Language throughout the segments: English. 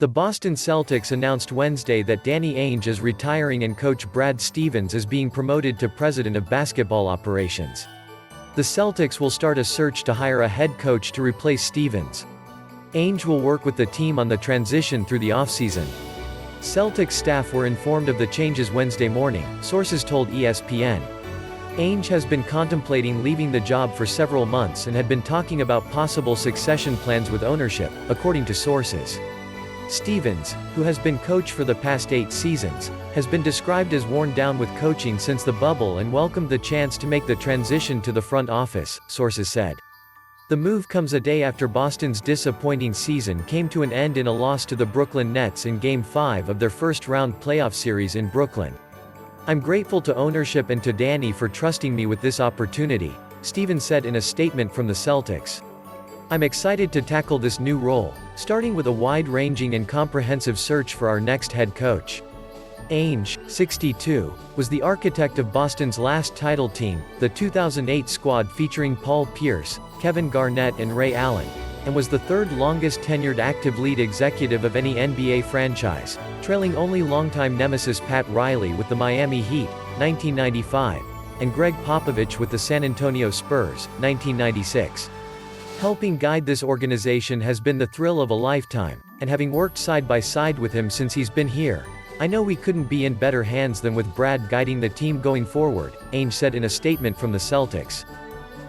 The Boston Celtics announced Wednesday that Danny Ainge is retiring and coach Brad Stevens is being promoted to president of basketball operations. The Celtics will start a search to hire a head coach to replace Stevens. Ainge will work with the team on the transition through the offseason. Celtics staff were informed of the changes Wednesday morning, sources told ESPN. Ainge has been contemplating leaving the job for several months and had been talking about possible succession plans with ownership, according to sources. Stevens, who has been coach for the past 8 seasons, has been described as worn down with coaching since the bubble and welcomed the chance to make the transition to the front office, sources said. The move comes a day after Boston's disappointing season came to an end in a loss to the Brooklyn Nets in Game 5 of their first-round playoff series in Brooklyn. "I'm grateful to ownership and to Danny for trusting me with this opportunity," Stevens said in a statement from the Celtics. "I'm excited to tackle this new role, starting with a wide-ranging and comprehensive search for our next head coach." Ainge, 62, was the architect of Boston's last title team, the 2008 squad featuring Paul Pierce, Kevin Garnett and Ray Allen, and was the third-longest-tenured active lead executive of any NBA franchise, trailing only longtime nemesis Pat Riley with the Miami Heat, 1995, and Gregg Popovich with the San Antonio Spurs, 1996. Helping guide this organization has been the thrill of a lifetime, and having worked side by side with him since he's been here, I know we couldn't be in better hands than with Brad guiding the team going forward, Ainge said in a statement from the Celtics.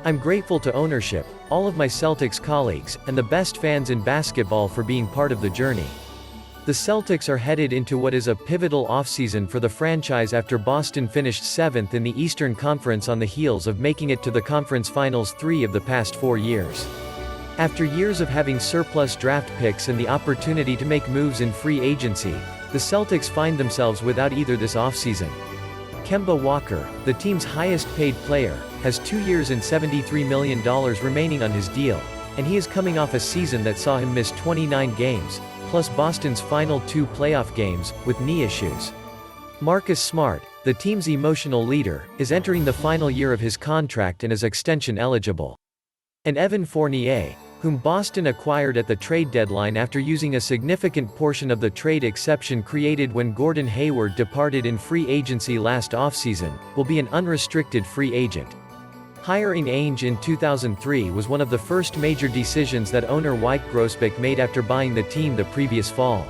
"I'm grateful to ownership, all of my Celtics colleagues, and the best fans in basketball for being part of the journey." The Celtics are headed into what is a pivotal offseason for the franchise after Boston finished 7th in the Eastern Conference on the heels of making it to the conference finals 3 of the past 4 years. After years of having surplus draft picks and the opportunity to make moves in free agency, the Celtics find themselves without either this offseason. Kemba Walker, the team's highest-paid player, has 2 years and $73 million remaining on his deal, and he is coming off a season that saw him miss 29 games, plus Boston's final 2 playoff games, with knee issues. Marcus Smart, the team's emotional leader, is entering the final year of his contract and is extension eligible. And Evan Fournier, whom Boston acquired at the trade deadline after using a significant portion of the trade exception created when Gordon Hayward departed in free agency last offseason, will be an unrestricted free agent. Hiring Ainge in 2003 was one of the first major decisions that owner Wyc Grousbeck made after buying the team the previous fall.